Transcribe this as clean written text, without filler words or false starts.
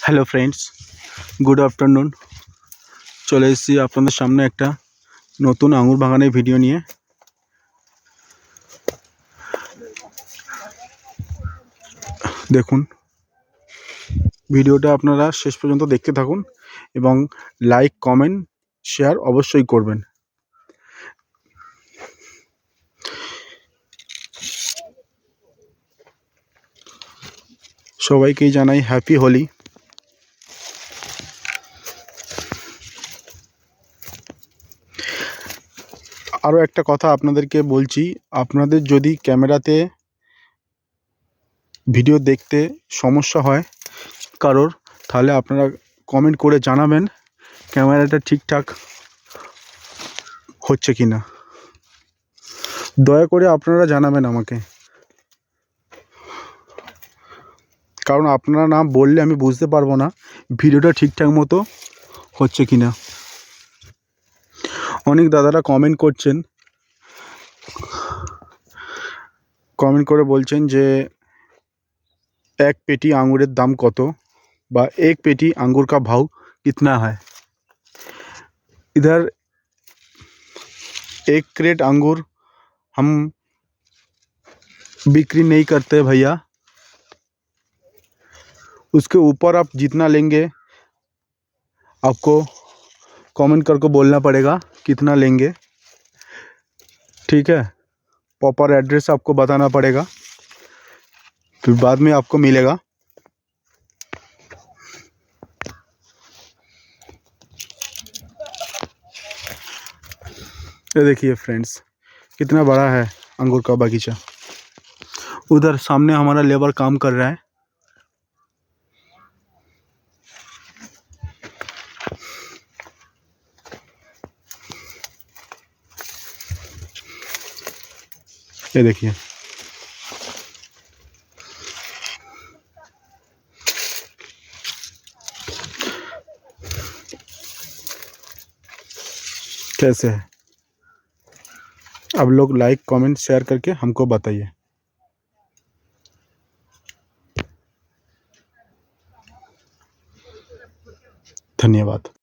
Hello friends, good afternoon. চলে এসেছি আপনাদের সামনে একটা নতুন আঙুর বাগানের ভিডিও নিয়ে। দেখুন, ভিডিওটা আপনারা শেষ পর্যন্ত দেখতে থাকুন এবং লাইক, কমেন্ট, শেয়ার অবশ্যই করবেন। সবাইকেই জানাই হ্যাপি হোলি। আরও একটা কথা আপনাদেরকে বলছি, আপনাদের যদি ক্যামেরাতে ভিডিও দেখতে সমস্যা হয় কারোর, তাহলে আপনারা কমেন্ট করে জানাবেন ক্যামেরাটা ঠিকঠাক হচ্ছে কি না। দয়া করে আপনারা জানাবেন আমাকে, কারণ আপনারা না বললে আমি বুঝতে পারবো না ভিডিওটা ঠিকঠাক মতো হচ্ছে কি না। অনেক দাদারা কমেন্ট করে বলছেন যে এক পেটি আঙুরের দাম কত, বা एक पेटी अंगूर का भाव कितना है। इधर एक क्रेट अंगूर हम बिक्री नहीं करते भैया, उसके ऊपर आप जितना लेंगे आपको कमेंट करके बोलना पड़ेगा कितना लेंगे, ठीक है। प्रॉपर एड्रेस आपको बताना पड़ेगा, फिर बाद में आपको मिलेगा। ये देखिए फ्रेंड्स, कितना बड़ा है अंगूर का बगीचा। उधर सामने हमारा लेबर काम कर रहा है। ये देखिए, कैसे है। अब लोग लाइक, कमेंट, शेयर करके हमको बताइए। धन्यवाद।